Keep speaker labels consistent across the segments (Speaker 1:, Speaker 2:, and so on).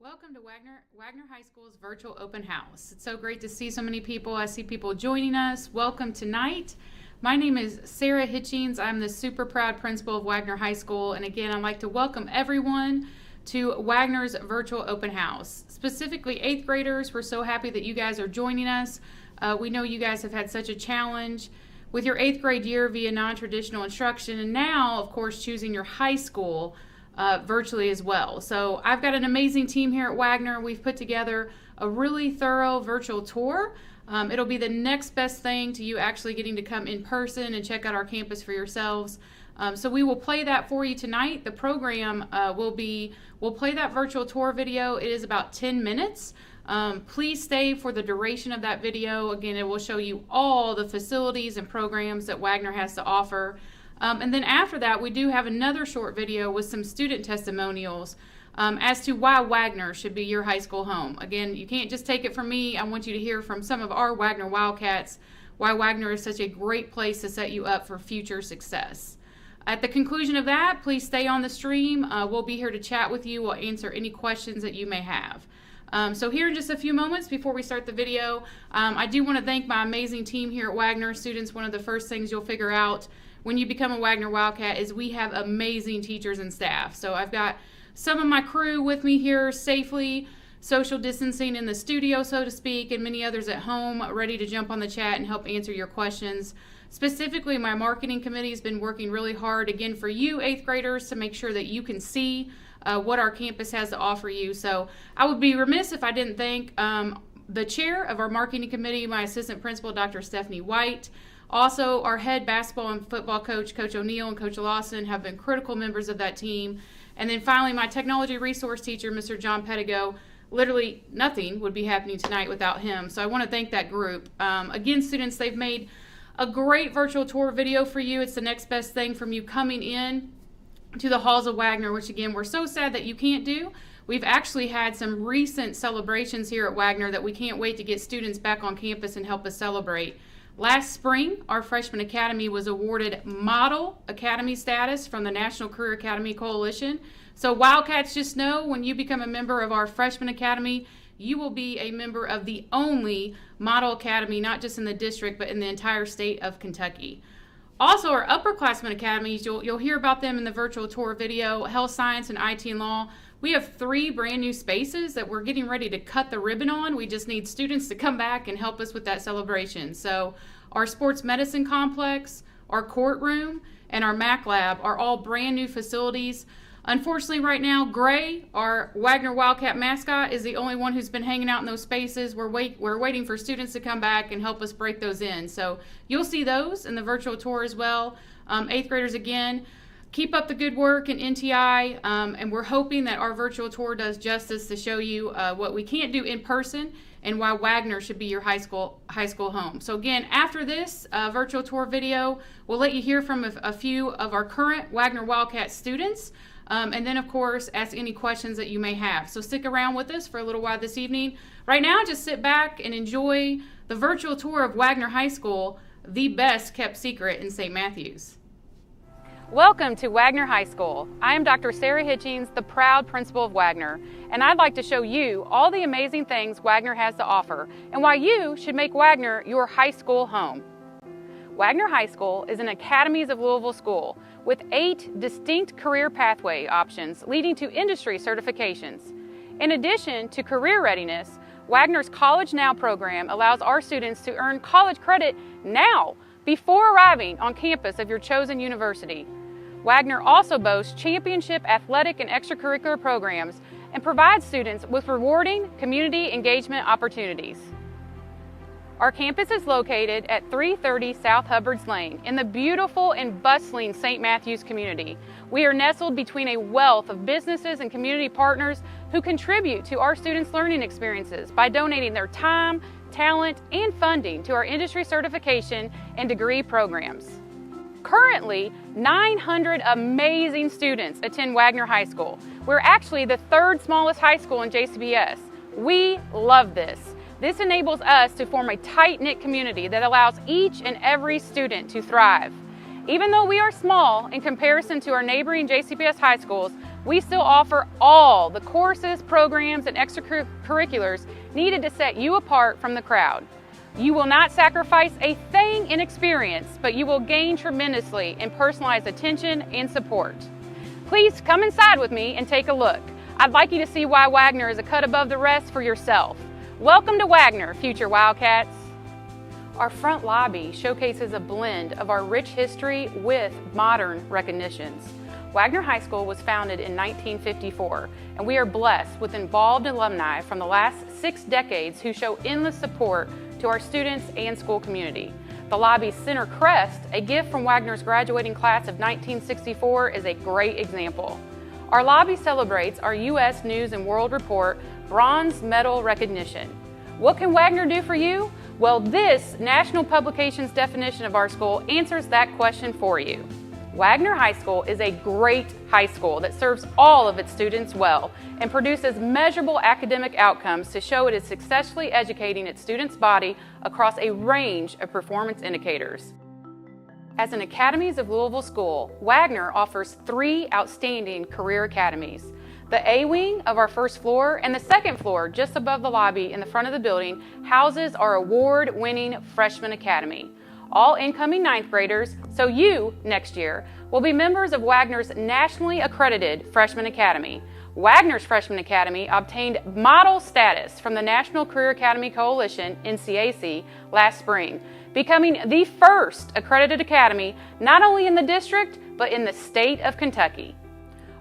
Speaker 1: Welcome to Waggener High School's virtual open house. It's so great to see so many people. I see people joining us. Welcome tonight. My name is Sarah Hitchings. I'm the super proud principal of Waggener High School. And again, I'd like to welcome everyone to Waggener's virtual open house. Specifically 8th graders, we're so happy that you guys are joining us. We know you guys have had such a challenge with your 8th grade year via non-traditional instruction, and now, of course, choosing your high school virtually as well. So I've got an amazing team here at Waggener. We've put together a really thorough virtual tour. It'll be the next best thing to you actually getting to come in person and check out our campus for yourselves. So we will play that for you tonight. The program we'll play that virtual tour video. It is about 10 minutes. Please stay for the duration of that video. Again, it will show you all the facilities and programs that Waggener has to offer. And then after that, we do have another short video with some student testimonials as to why Waggener should be your high school home. Again, you can't just take it from me. I want you to hear from some of our Waggener Wildcats why Waggener is such a great place to set you up for future success. At the conclusion of that, please stay on the stream. We'll be here to chat with you. We'll answer any questions that you may have. So here in just a few moments before we start the video, I do want to thank my amazing team here at Waggener. Students, one of the first things you'll figure out when you become a Waggener Wildcat is we have amazing teachers and staff. So I've got some of my crew with me here safely, social distancing in the studio, so to speak, and many others at home ready to jump on the chat and help answer your questions. Specifically, my marketing committee has been working really hard, again, for you 8th graders to make sure that you can see what our campus has to offer you. So I would be remiss if I didn't thank the chair of our marketing committee, my assistant principal, Dr. Stephanie White. Also, our head basketball and football coach, Coach O'Neill and Coach Lawson, have been critical members of that team. And then finally, my technology resource teacher, Mr. John Pettigo. Literally nothing would be happening tonight without him. So I want to thank that group. Again, students, they've made a great virtual tour video for you. It's the next best thing from you coming in to the halls of Waggener, which again, we're so sad that you can't do. We've actually had some recent celebrations here at Waggener that we can't wait to get students back on campus and help us celebrate. Last spring, our Freshman Academy was awarded Model Academy status from the National Career Academy Coalition. So Wildcats, just know when you become a member of our Freshman Academy, you will be a member of the only Model Academy, not just in the district, but in the entire state of Kentucky. Also, our upperclassmen academies, you'll hear about them in the virtual tour video, Health Science and IT and Law. We have 3 brand new spaces that we're getting ready to cut the ribbon on. We just need students to come back and help us with that celebration. So our sports medicine complex, our courtroom, and our Mac lab are all brand new facilities. Unfortunately, right now, Gray, our Waggener Wildcat mascot, is the only one who's been hanging out in those spaces. We're waiting for students to come back and help us break those in. So you'll see those in the virtual tour as well. 8th graders, again, keep up the good work in NTI, and we're hoping that our virtual tour does justice to show you what we can't do in person and why Waggener should be your high school home. So again, after this virtual tour video, we'll let you hear from a few of our current Waggener Wildcat students, and then of course ask any questions that you may have. So stick around with us for a little while this evening. Right now, just sit back and enjoy the virtual tour of Waggener High School, the best kept secret in St. Matthews. Welcome to Waggener High School. I am Dr. Sarah Hitchings, the proud principal of Waggener, and I'd like to show you all the amazing things Waggener has to offer and why you should make Waggener your high school home. Waggener High School is an Academies of Louisville school with 8 distinct career pathway options leading to industry certifications. In addition to career readiness, Waggener's College Now program allows our students to earn college credit now before arriving on campus of your chosen university. Waggener also boasts championship athletic and extracurricular programs and provides students with rewarding community engagement opportunities. Our campus is located at 330 South Hubbards Lane in the beautiful and bustling St. Matthews community. We are nestled between a wealth of businesses and community partners who contribute to our students' learning experiences by donating their time, talent, and funding to our industry certification and degree programs. Currently, 900 amazing students attend Waggener High School. We're actually the 3rd smallest high school in JCPS. We love this. This enables us to form a tight-knit community that allows each and every student to thrive. Even though we are small in comparison to our neighboring JCPS high schools, we still offer all the courses, programs, and extracurriculars needed to set you apart from the crowd. You will not sacrifice a thing in experience, but you will gain tremendously in personalized attention and support. Please come inside with me and take a look. I'd like you to see why Waggener is a cut above the rest for yourself. Welcome to Waggener, future Wildcats. Our front lobby showcases a blend of our rich history with modern recognitions. Waggener High School was founded in 1954, and we are blessed with involved alumni from the last 6 decades who show endless support to our students and school community. The lobby's center crest, a gift from Waggener's graduating class of 1964, is a great example. Our lobby celebrates our U.S. News and World Report bronze medal recognition. What can Waggener do for you? Well, this national publications definition of our school answers that question for you. Waggener High School is a great high school that serves all of its students well and produces measurable academic outcomes to show it is successfully educating its students' body across a range of performance indicators. As an Academies of Louisville school, Waggener offers 3 outstanding career academies. The A wing of our first floor and the second floor, just above the lobby in the front of the building, houses our award-winning Freshman Academy. All incoming 9th graders, so you, next year, will be members of Waggener's nationally accredited Freshman Academy. Waggener's Freshman Academy obtained model status from the National Career Academy Coalition, NCAC, last spring, becoming the first accredited academy not only in the district, but in the state of Kentucky.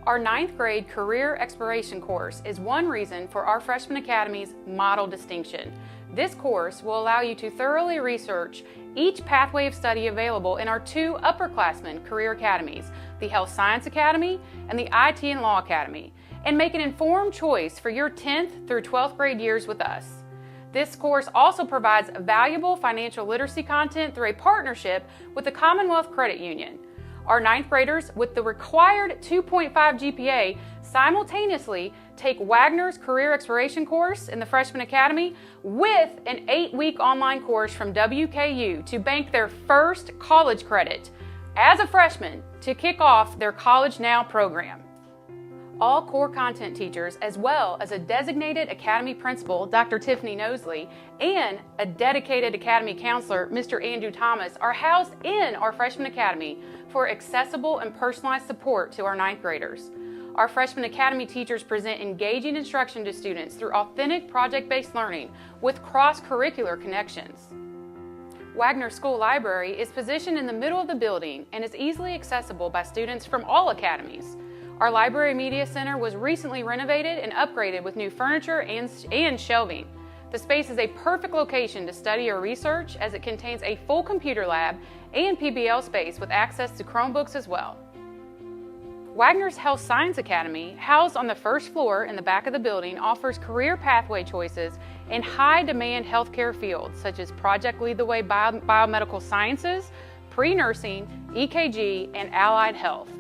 Speaker 1: Our 9th grade career exploration course is one reason for our Freshman Academy's model distinction. This course will allow you to thoroughly research each pathway of study available in our 2 upperclassmen career academies, the Health Science Academy and the IT and Law Academy, and make an informed choice for your 10th through 12th grade years with us. This course also provides valuable financial literacy content through a partnership with the Commonwealth Credit Union. Our 9th graders with the required 2.5 GPA simultaneously take Waggener's Career Exploration course in the Freshman Academy with an 8-week online course from WKU to bank their first college credit as a freshman to kick off their College Now program. All core content teachers, as well as a designated Academy Principal, Dr. Tiffany Nosley, and a dedicated Academy Counselor, Mr. Andrew Thomas, are housed in our Freshman Academy for accessible and personalized support to our 9th graders. Our Freshman Academy teachers present engaging instruction to students through authentic project-based learning with cross-curricular connections. Waggener School Library is positioned in the middle of the building and is easily accessible by students from all academies. Our Library Media Center was recently renovated and upgraded with new furniture and shelving. The space is a perfect location to study or research as it contains a full computer lab and PBL space with access to Chromebooks as well. Waggener's Health Science Academy, housed on the first floor in the back of the building, offers career pathway choices in high-demand healthcare fields such as Project Lead the Way Biomedical Sciences, Pre-Nursing, EKG, and Allied Health.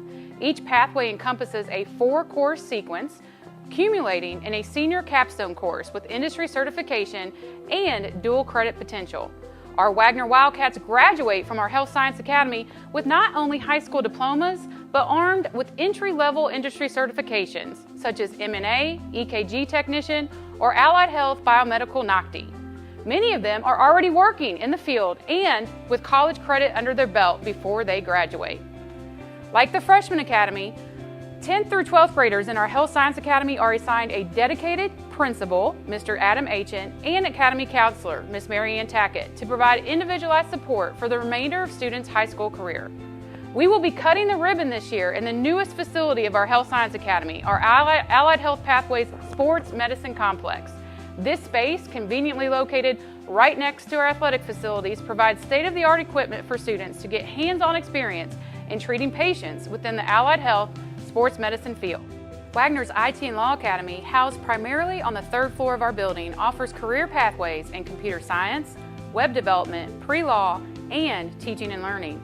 Speaker 1: Each pathway encompasses a 4-course sequence, accumulating in a senior capstone course with industry certification and dual credit potential. Our Waggener Wildcats graduate from our Health Science Academy with not only high school diplomas, but armed with entry-level industry certifications such as MNA, EKG Technician, or Allied Health Biomedical NOCTI. Many of them are already working in the field and with college credit under their belt before they graduate. Like the Freshman Academy, 10th through 12th graders in our Health Science Academy are assigned a dedicated principal, Mr. Adam Achen, and Academy Counselor, Ms. Mary Ann Tackett, to provide individualized support for the remainder of students' high school career. We will be cutting the ribbon this year in the newest facility of our Health Science Academy, our Allied Health Pathways Sports Medicine Complex. This space, conveniently located right next to our athletic facilities, provides state-of-the-art equipment for students to get hands-on experience in treating patients within the Allied Health Sports Medicine field. Waggener's IT and Law Academy, housed primarily on the 3rd floor of our building, offers career pathways in computer science, web development, pre-law, and teaching and learning.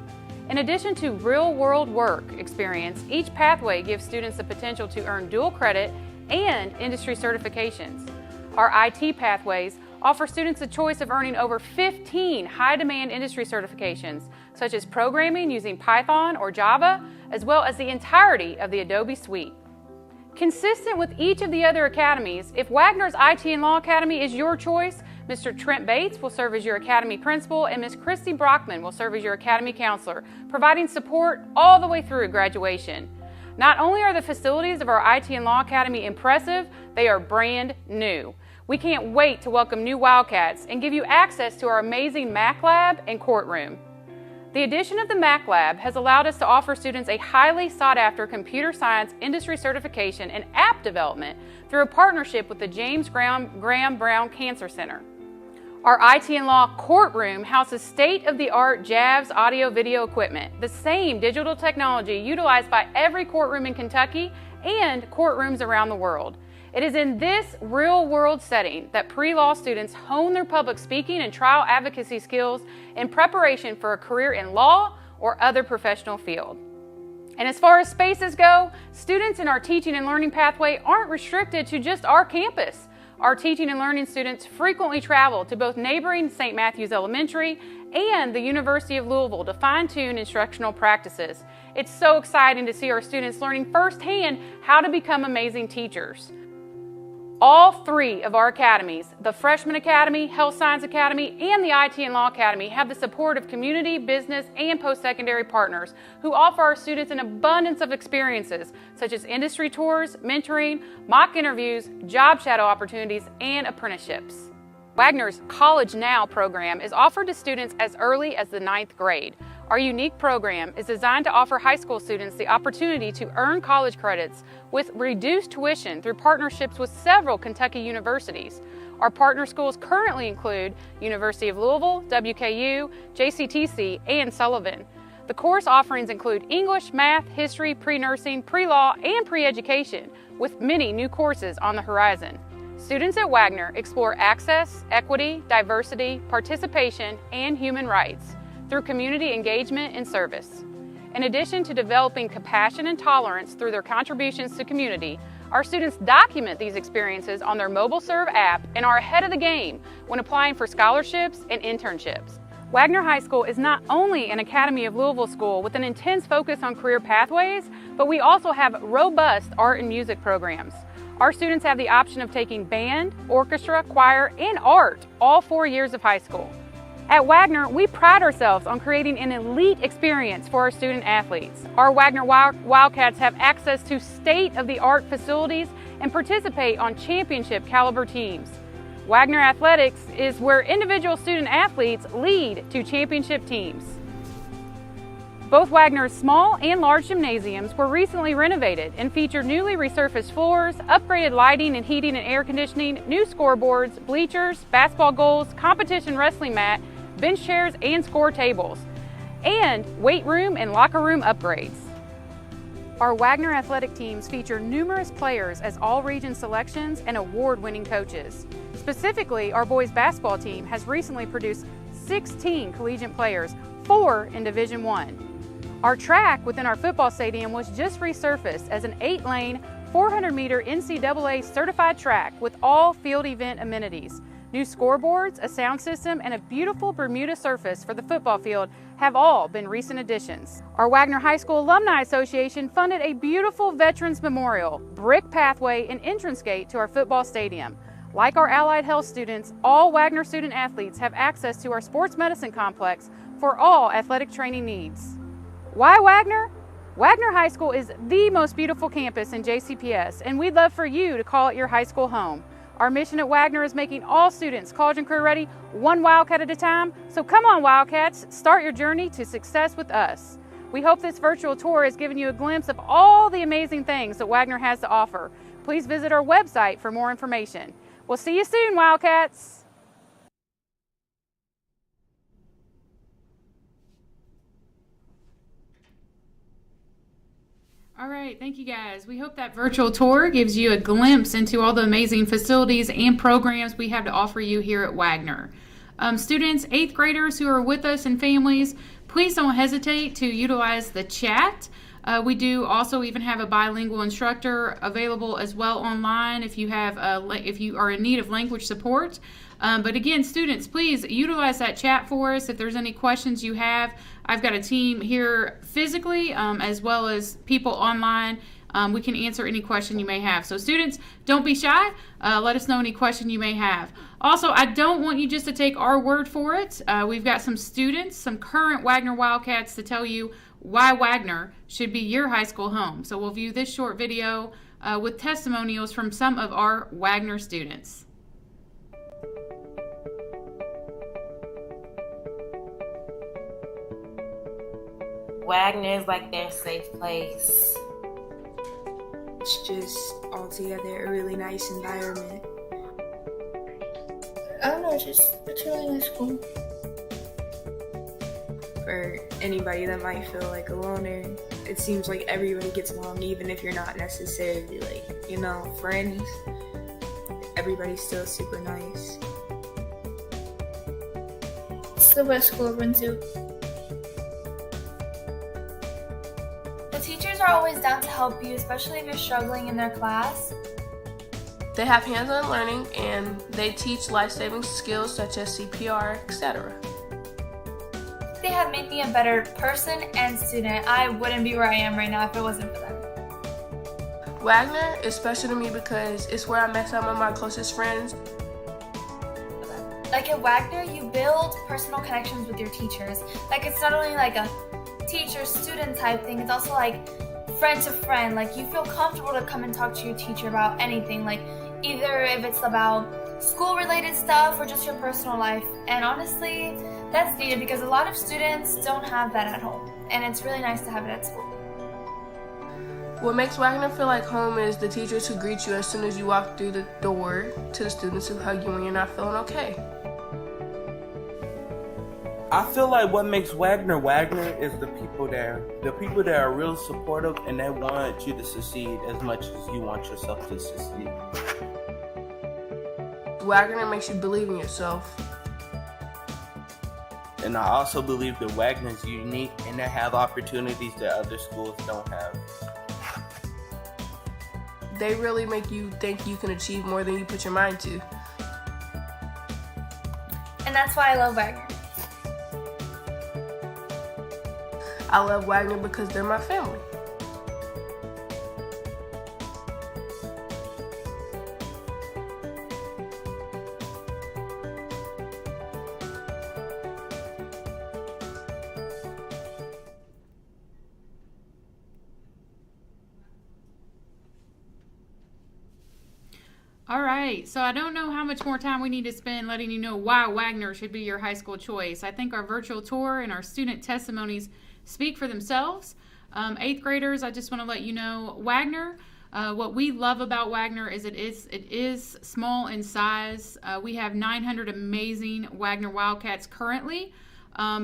Speaker 1: In addition to real-world work experience, each pathway gives students the potential to earn dual credit and industry certifications. Our IT pathways offer students a choice of earning over 15 high-demand industry certifications, such as programming using Python or Java, as well as the entirety of the Adobe suite. Consistent with each of the other academies, if Waggener's IT and Law Academy is your choice, Mr. Trent Bates will serve as your Academy Principal and Ms. Christy Brockman will serve as your Academy Counselor, providing support all the way through graduation. Not only are the facilities of our IT and Law Academy impressive, they are brand new. We can't wait to welcome new Wildcats and give you access to our amazing Mac Lab and courtroom. The addition of the Mac Lab has allowed us to offer students a highly sought-after computer science industry certification and app development through a partnership with the James Graham Brown Cancer Center. Our IT and Law courtroom houses state-of-the-art JAVS audio-video equipment, the same digital technology utilized by every courtroom in Kentucky and courtrooms around the world. It is in this real-world setting that pre-law students hone their public speaking and trial advocacy skills in preparation for a career in law or other professional field. And as far as spaces go, students in our teaching and learning pathway aren't restricted to just our campus. Our teaching and learning students frequently travel to both neighboring St. Matthews Elementary and the University of Louisville to fine-tune instructional practices. It's so exciting to see our students learning firsthand how to become amazing teachers. All three of our academies, the Freshman Academy, Health Science Academy, and the IT and Law Academy, have the support of community, business, and post-secondary partners who offer our students an abundance of experiences such as industry tours, mentoring, mock interviews, job shadow opportunities, and apprenticeships. Waggener's College Now program is offered to students as early as the 9th grade. Our unique program is designed to offer high school students the opportunity to earn college credits with reduced tuition through partnerships with several Kentucky universities. Our partner schools currently include University of Louisville, WKU, JCTC, and Sullivan. The course offerings include English, math, history, pre-nursing, pre-law, and pre-education, with many new courses on the horizon. Students at Waggener explore access, equity, diversity, participation, and human rights through community engagement and service. In addition to developing compassion and tolerance through their contributions to community, our students document these experiences on their MobileServe app and are ahead of the game when applying for scholarships and internships. Waggener High School is not only an Academy of Louisville school with an intense focus on career pathways, but we also have robust art and music programs. Our students have the option of taking band, orchestra, choir, and art all 4 years of high school. At Waggener, we pride ourselves on creating an elite experience for our student athletes. Our Waggener Wildcats have access to state-of-the-art facilities and participate on championship caliber teams. Waggener Athletics is where individual student athletes lead to championship teams. Both Waggener's small and large gymnasiums were recently renovated and feature newly resurfaced floors, upgraded lighting and heating and air conditioning, new scoreboards, bleachers, basketball goals, competition wrestling mat, bench chairs, and score tables, and weight room and locker room upgrades. Our Waggener athletic teams feature numerous players as all-region selections and award-winning coaches. Specifically, our boys basketball team has recently produced 16 collegiate players, 4 in Division I. Our track within our football stadium was just resurfaced as an 8-lane, 400-meter NCAA certified track with all field event amenities. New scoreboards, a sound system, and a beautiful Bermuda surface for the football field have all been recent additions. Our Waggener High School Alumni Association funded a beautiful Veterans Memorial, brick pathway, and entrance gate to our football stadium. Like our allied health students, all Waggener student athletes have access to our sports medicine complex for all athletic training needs. Why Waggener? Waggener High School is the most beautiful campus in JCPS, and we'd love for you to call it your high school home. Our mission at Waggener is making all students college and career ready, one Wildcat at a time. So come on, Wildcats, start your journey to success with us. We hope this virtual tour has given you a glimpse of all the amazing things that Waggener has to offer. Please visit our website for more information. We'll see you soon, Wildcats. All right, thank you guys. We hope that virtual tour gives you a glimpse into all the amazing facilities and programs we have to offer you here at Waggener. Students, 8th graders who are with us and families, please don't hesitate to utilize the chat. We do also even have a bilingual instructor available as well online if you are in need of language support. But again, students, please utilize that chat for us if there's any questions you have. I've got a team here physically as well as people online we can answer any question you may have. So students, don't be shy. Let us know any question you may have. Also, I don't want you just to take our word for it. We've got some students, some current Waggener Wildcats, to tell you why Waggener should be your high school home. So we'll view this short video with testimonials from some of our Waggener students.
Speaker 2: Waggener is like their safe place.
Speaker 3: It's just altogether a really nice environment.
Speaker 4: I don't know, it's a really nice school.
Speaker 3: For anybody that might feel like a loner, it seems like everybody gets along, even if you're not necessarily friends. Everybody's still super nice.
Speaker 4: It's the best school I've been to.
Speaker 5: The teachers are always down to help you, especially if you're struggling in their class.
Speaker 6: They have hands-on learning and they teach life-saving skills such as CPR, etc.
Speaker 5: They have made me a better person and student. I wouldn't be where I am right now if it wasn't for them.
Speaker 6: Waggener is special to me because it's where I met some of my closest friends.
Speaker 5: Like at Waggener, you build personal connections with your teachers. Like it's not only like a teacher-student type thing, it's also like friend to friend. Like you feel comfortable to come and talk to your teacher about anything, like either if it's about school-related stuff or just your personal life. And honestly, that's needed because a lot of students don't have that at home, and it's really nice to have it at school.
Speaker 6: What makes Waggener feel like home is the teachers who greet you as soon as you walk through the door, to the students who hug you when you're not feeling okay.
Speaker 7: I feel like what makes Waggener Waggener is the people there. The people that are real supportive and they want you to succeed as much as you want yourself to succeed.
Speaker 6: Waggener makes you believe in yourself.
Speaker 7: And I also believe that Waggener is unique and they have opportunities that other schools don't have.
Speaker 6: They really make you think you can achieve more than you put your mind to.
Speaker 5: And that's why I love Waggener.
Speaker 6: I love Waggener because they're my family.
Speaker 1: All right, so I don't know how much more time we need to spend letting you know why Waggener should be your high school choice. I think our virtual tour and our student testimonies speak for themselves. 8th graders, I just want to let you know, Waggener, what we love about Waggener is it is small in size. We have 900 amazing Waggener Wildcats currently.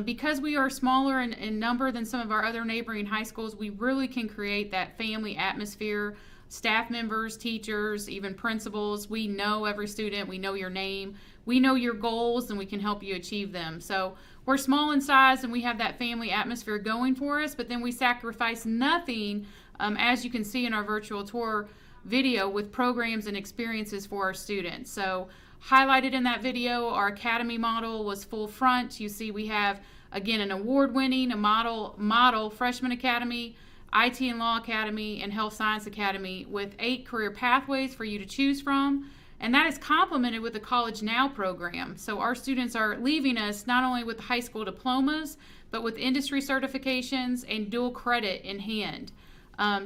Speaker 1: Because we are smaller in number than some of our other neighboring high schools, we really can create that family atmosphere. Staff members, teachers, even principals, we know every student, we know your name, we know your goals, and we can help you achieve them. So we're small in size and we have that family atmosphere going for us, but then we sacrifice nothing, as you can see in our virtual tour video, with programs and experiences for our students. So highlighted in that video, our academy model was full front. You see we have, again, an award-winning, a model freshman academy, IT and Law Academy, and Health Science Academy with 8 career pathways for you to choose from. And that is complemented with the College Now program. So our students are leaving us not only with high school diplomas, but with industry certifications and dual credit in hand.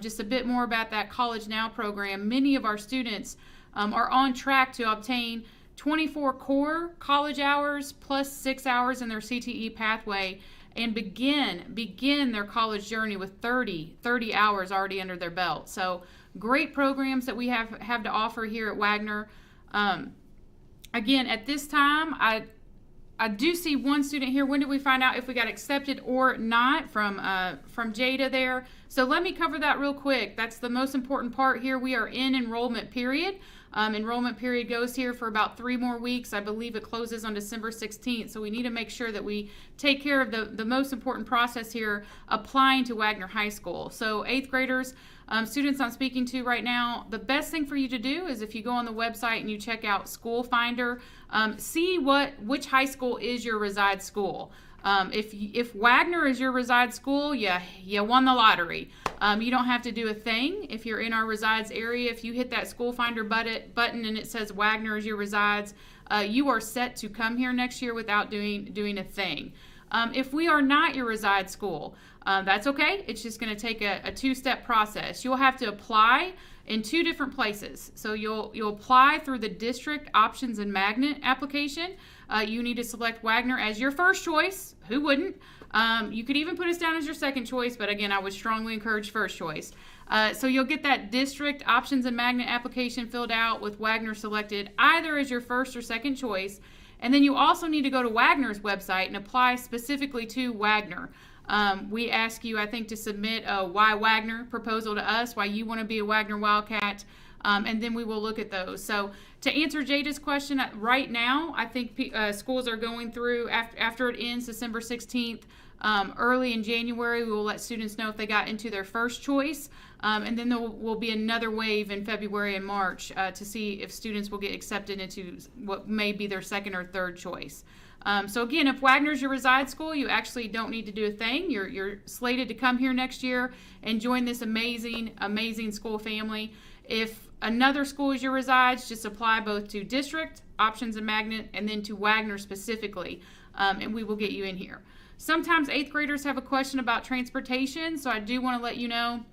Speaker 1: Just a bit more about that College Now program. Many of our students are on track to obtain 24 core college hours plus 6 hours in their CTE pathway and begin their college journey with 30 hours already under their belt. So great programs that we have to offer here at Waggener. Again, at this time, I do see one student here. When did we find out if we got accepted or not from Jada there? So let me cover that real quick. That's the most important part here. We are in enrollment period. Enrollment period goes here for about 3 more weeks. I believe it closes on December 16th. So we need to make sure that we take care of the most important process here, applying to Waggener High School. So 8th graders, students I'm speaking to right now, the best thing for you to do is if you go on the website and you check out School Finder, see which high school is your reside school. If Waggener is your reside school, you won the lottery. You don't have to do a thing if you're in our resides area. If you hit that School Finder button and it says Waggener is your resides, you are set to come here next year without doing a thing. If we are not your reside school, that's okay. It's just going to take a two-step process. You'll have to apply in two different places. So you'll apply through the district options and magnet application. You need to select Waggener as your first choice. Who wouldn't? You could even put us down as your second choice, but again, I would strongly encourage first choice. So you'll get that district options and magnet application filled out with Waggener selected either as your first or second choice. And then you also need to go to Waggener's website and apply specifically to Waggener. We ask you, I think, to submit a why Waggener proposal to us, why you want to be a Waggener Wildcat, and then we will look at those. So to answer Jada's question, right now, I think schools are going through, after it ends December 16th, early in January, we will let students know if they got into their first choice, and then there will be another wave in February and March to see if students will get accepted into what may be their second or third choice. So again, if Waggener's your reside school, you actually don't need to do a thing. You're slated to come here next year and join this amazing, amazing school family. If another school is your resides, just apply both to district, options and magnet, and then to Waggener specifically, and we will get you in here. Sometimes 8th graders have a question about transportation, so I do want to let you know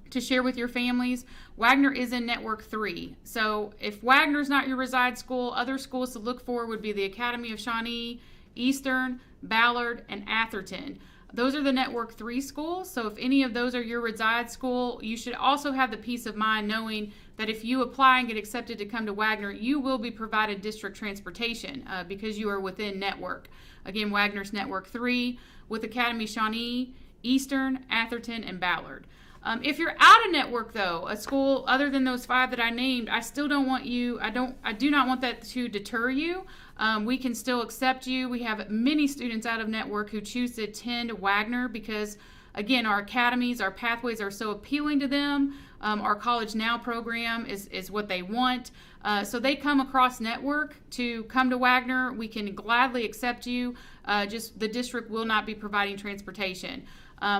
Speaker 1: to share with your families. Waggener is in Network 3. So if Waggener's not your reside school, other schools to look for would be the Academy of Shawnee, Eastern, Ballard, and Atherton. Those are the Network 3 schools, so if any of those are your reside school, you should also have the peace of mind knowing that if you apply and get accepted to come to Waggener, you will be provided district transportation because you are within network. Again, Waggener's Network 3 with Academy Shawnee, Eastern, Atherton, and Ballard. If you're out of network, though, a school other than those 5 that I named, I still don't want you, I do not want that to deter you. We can still accept you. We have many students out of network who choose to attend Waggener because, again, our academies, our pathways are so appealing to them. Our College Now program is what they want. So they come across network to come to Waggener. We can gladly accept you. Just the district will not be providing transportation.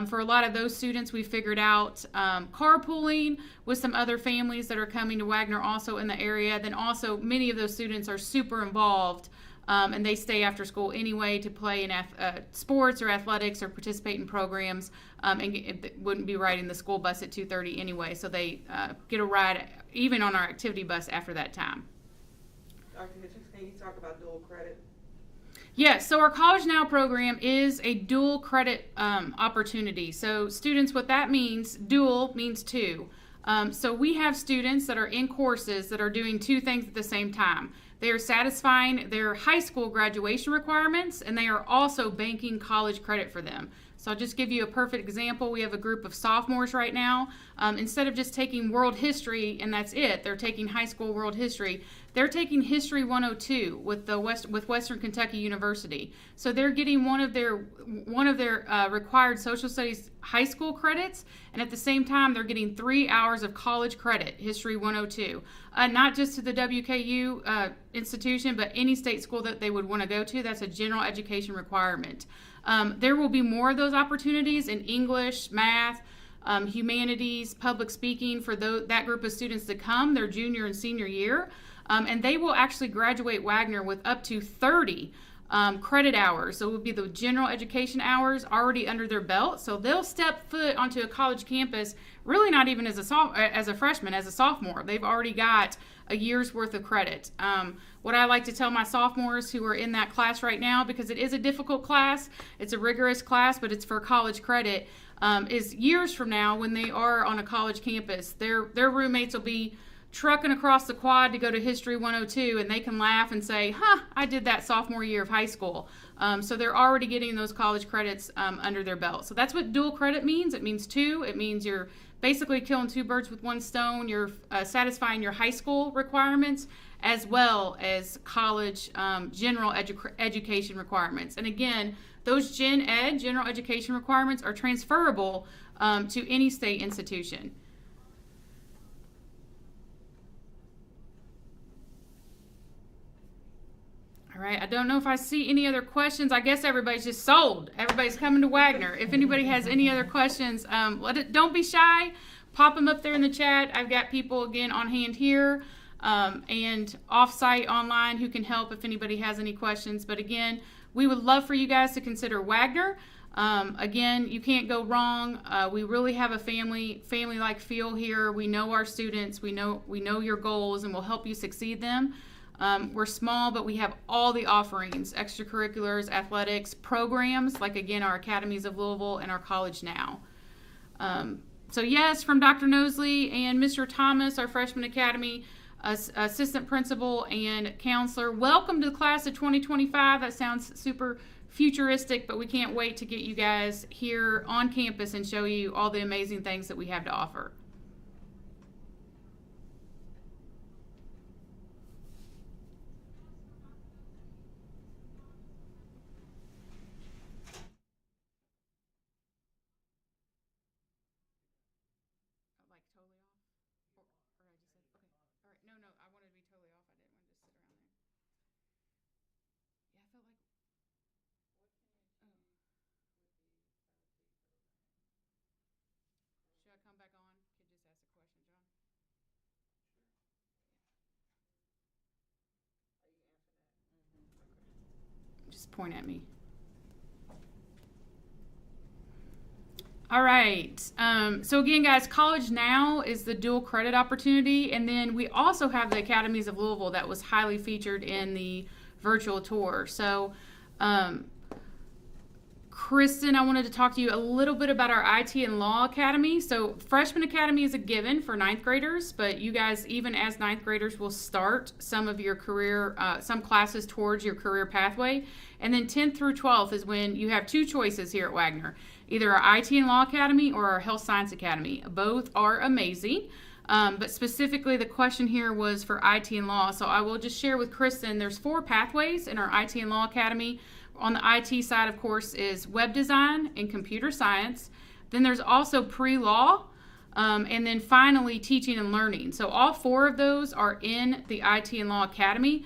Speaker 1: For a lot of those students, we figured out carpooling with some other families that are coming to Waggener also in the area. Then also many of those students are super involved and they stay after school anyway to play in sports or athletics or participate in programs and wouldn't be riding the school bus at 2:30 anyway. So they get a ride even on our activity bus after that time.
Speaker 8: Dr. Hitchings, can you talk about dual credit?
Speaker 1: Yes, so our College Now program is a dual credit opportunity. So students, what that means, dual means two. So we have students that are in courses that are doing 2 things at the same time. They are satisfying their high school graduation requirements, and they are also banking college credit for them. So I'll just give you a perfect example. We have a group of sophomores right now. Instead of just taking world history and that's it, they're taking high school world history. They're taking History 102 with Western Kentucky University. So they're getting one of their required social studies high school credits, and at the same time they're getting 3 hours of college credit, History 102. Not just to the WKU institution, but any state school that they would want to go to. That's a general education requirement. There will be more of those opportunities in English, math, humanities, public speaking for that group of students to come their junior and senior year. And they will actually graduate Waggener with up to 30 credit hours. So it would be the general education hours already under their belt. So they'll step foot onto a college campus, really not even as a freshman, as a sophomore. They've already got a year's worth of credit. What I like to tell my sophomores who are in that class right now, because it is a difficult class, it's a rigorous class, but it's for college credit, is years from now when they are on a college campus, their roommates will be trucking across the quad to go to History 102, and they can laugh and say, I did that sophomore year of high school. So they're already getting those college credits under their belt. So that's what dual credit means. It means 2. It means you're basically killing 2 birds with 1 stone. You're satisfying your high school requirements as well as college general education requirements. And again, those general education requirements are transferable to any state institution. All right, I don't know if I see any other questions. I guess everybody's just sold. Everybody's coming to Waggener. If anybody has any other questions, don't be shy. Pop them up there in the chat. I've got people, again, on hand here and off-site online who can help if anybody has any questions. But again, we would love for you guys to consider Waggener. Again, you can't go wrong. We really have a family-like feel here. We know our students. We know your goals, and we'll help you succeed them. We're small, but we have all the offerings, extracurriculars, athletics, programs, like, again, our Academies of Louisville and our College Now. So, yes, from Dr. Nosley and Mr. Thomas, our Freshman Academy Assistant Principal and Counselor. Welcome to the class of 2025. That sounds super futuristic, but we can't wait to get you guys here on campus and show you all the amazing things that we have to offer. Like totally off? Or I just said, okay. All right. No, I wanted to be totally off. I didn't want to just sit around there. Yeah, I felt like. Oh. Should I come back on? Could just ask a question, John? Just point at me. All right. So again, guys, College Now is the dual credit opportunity, and then we also have the Academies of Louisville that was highly featured in the virtual tour. So, Kristen, I wanted to talk to you a little bit about our IT and Law Academy. So, Freshman Academy is a given for ninth graders, but you guys, even as ninth graders, will start some of your career, some classes towards your career pathway. And then 10th through 12th is when you have two choices here at Waggener, either our IT and Law Academy or our Health Science Academy. Both are amazing, but specifically the question here was for IT and Law. So I will just share with Kristen, there's 4 pathways in our IT and Law Academy. On the IT side, of course, is web design and computer science. Then there's also pre-law, and then finally teaching and learning. So all 4 of those are in the IT and Law Academy.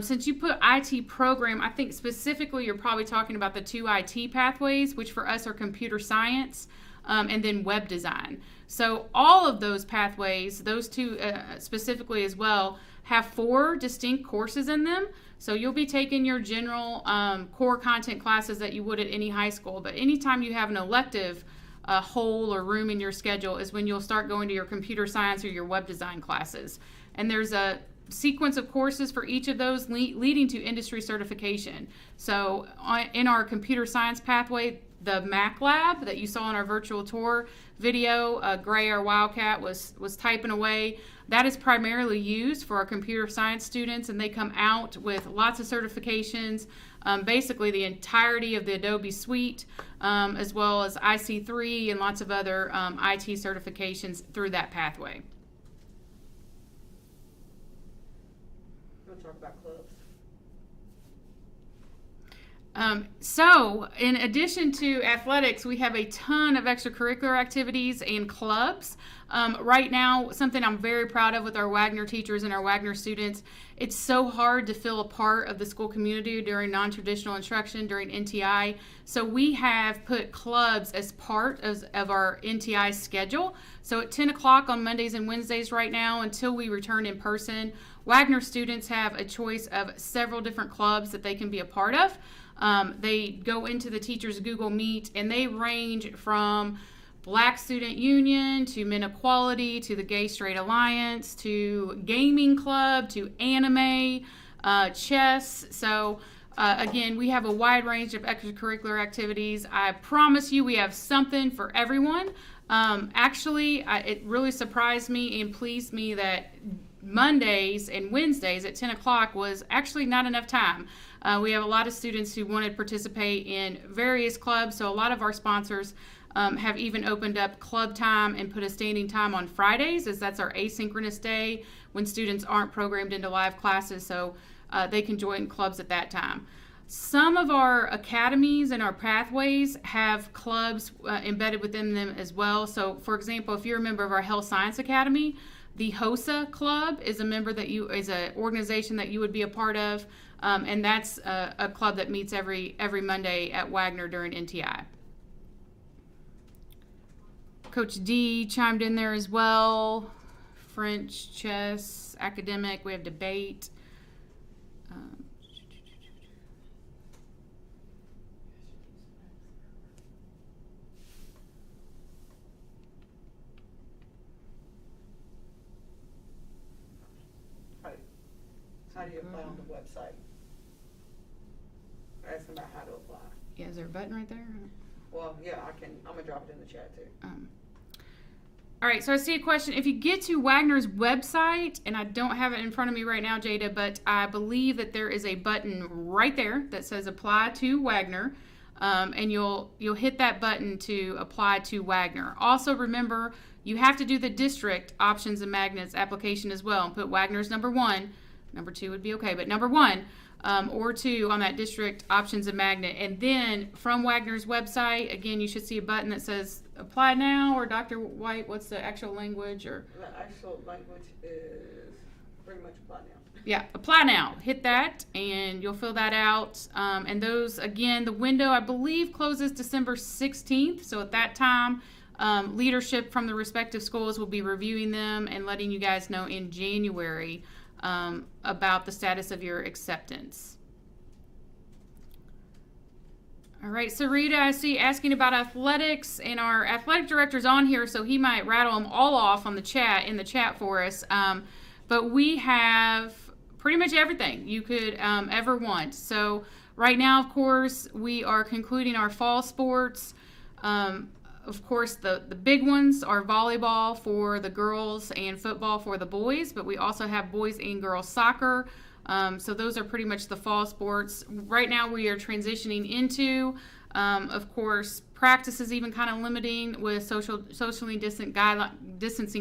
Speaker 1: Since you put IT program, I think specifically you're probably talking about the 2 IT pathways, which for us are computer science and then web design. So all of those pathways, those 2 specifically as well, have 4 distinct courses in them. So you'll be taking your general core content classes that you would at any high school, but anytime you have an elective hole or room in your schedule is when you'll start going to your computer science or your web design classes. And there's a sequence of courses for each of those leading to industry certification. So in our computer science pathway, the Mac Lab that you saw in our virtual tour video, Gray, our Wildcat, was typing away. That is primarily used for our computer science students, and they come out with lots of certifications, basically the entirety of the Adobe suite, as well as IC3 and lots of other IT certifications through that pathway.
Speaker 8: We'll talk about clubs.
Speaker 1: So, in addition to athletics, we have a ton of extracurricular activities and clubs. Right now, something I'm very proud of with our Waggener teachers and our Waggener students, it's so hard to feel a part of the school community during non-traditional instruction, during NTI. So we have put clubs as part of our NTI schedule. So at 10 o'clock on Mondays and Wednesdays right now, until we return in person, Waggener students have a choice of several different clubs that they can be a part of. They go into the teachers' Google Meet, and they range from Black Student Union to Men Equality to the Gay Straight Alliance to Gaming Club to anime, chess. So again, we have a wide range of extracurricular activities. I promise you we have something for everyone. Actually, it really surprised me and pleased me that Mondays and Wednesdays at 10 o'clock was actually not enough time. We have a lot of students who want to participate in various clubs, so a lot of our sponsors have even opened up club time and put a standing time on Fridays, as that's our asynchronous day when students aren't programmed into live classes, so they can join clubs at that time. Some of our academies and our pathways have clubs embedded within them as well. So, for example, if you're a member of our Health Science Academy, The HOSA Club is a member that is an organization that you would be a part of, and that's a club that meets every Monday at Waggener during NTI. Coach D chimed in there as well. French, chess, academic. We have debate.
Speaker 8: How do you apply on the website? Asking about how to apply.
Speaker 1: Yeah, is there a button right there?
Speaker 8: Well, yeah, I'm gonna drop it in the chat too.
Speaker 1: All right, so I see a question. If you get to Waggener's website, and I don't have it in front of me right now, Jada, but I believe that there is a button right there that says apply to Waggener, and you'll hit that button to apply to Waggener. Also, remember, you have to do the district options and magnets application as well, and put Waggener's number 1. Number 2 would be okay, but number 1 or 2 on that district options and magnet. And then from Waggener's website, again, you should see a button that says apply now, or Dr. White, what's the actual language? Or
Speaker 8: The actual language is pretty much apply now.
Speaker 1: Yeah, apply now. Hit that, and you'll fill that out. And those, again, the window, I believe, closes December 16th. So at that time, leadership from the respective schools will be reviewing them and letting you guys know in January about the status of your acceptance. All right, Sarita, I see asking about athletics, and our athletic director's on here, so he might rattle them all off on the chat, in the chat for us. But we have pretty much everything you could ever want. So right now, of course, we are concluding our fall sports. Of course, the big ones are volleyball for the girls and football for the boys, but we also have boys and girls soccer. So those are pretty much the fall sports. Right now we are transitioning into, of course, practice is even kind of limiting with socially distancing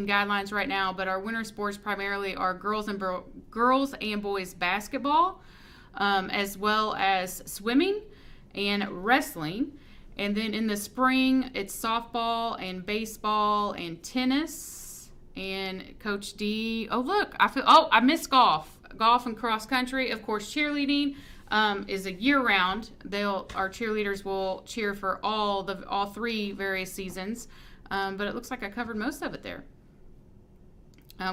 Speaker 1: guidelines right now, but our winter sports primarily are girls and boys basketball, as well as swimming and wrestling. And then in the spring, it's softball and baseball and tennis. And Coach D, I missed golf. Golf and cross country. Of course, cheerleading is a year-round. Our cheerleaders will cheer for all 3 various seasons. But it looks like I covered most of it there.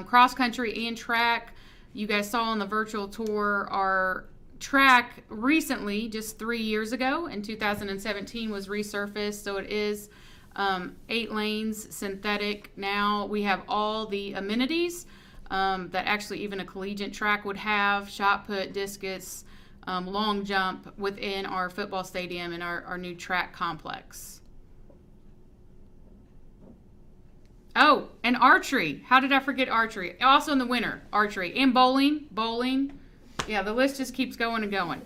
Speaker 1: Cross country and track, you guys saw on the virtual tour, our track recently, just 3 years ago in 2017, was resurfaced. So it is 8 lanes, synthetic. Now we have all the amenities that actually even a collegiate track would have: shot put, discus, long jump within our football stadium and our new track complex. Oh, and archery. How did I forget archery? Also in the winter, archery. And bowling. Yeah, the list just keeps going and going.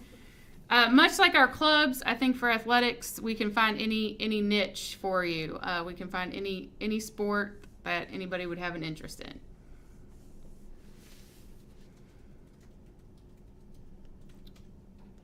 Speaker 1: Much like our clubs, I think for athletics, we can find any niche for you. We can find any sport that anybody would have an interest in.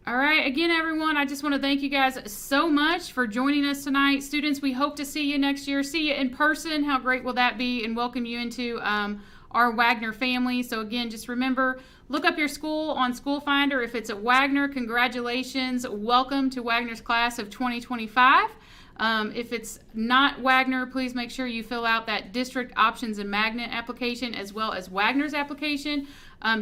Speaker 1: All right, again, everyone, I just want to thank you guys so much for joining us tonight. Students, we hope to see you next year. See you in person. How great will that be? And welcome you into our Waggener family. So again, just remember, look up your school on School Finder. If it's at Waggener, congratulations. Welcome to Waggener's class of 2025. If it's not Waggener, please make sure you fill out that district options and magnet application as well as Waggener's application.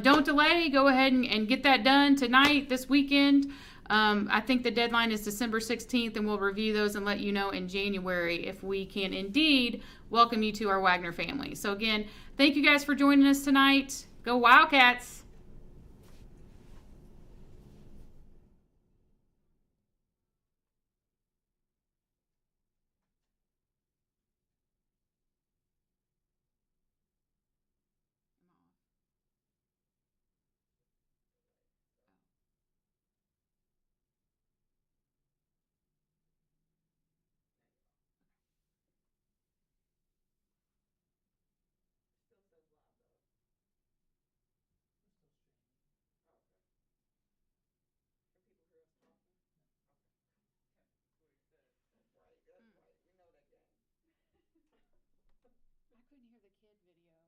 Speaker 1: Don't delay. Go ahead and get that done tonight, this weekend. I think the deadline is December 16th, and we'll review those and let you know in January if we can indeed welcome you to our Waggener family. So again, thank you guys for joining us tonight. Go Wildcats! I couldn't hear the kid video.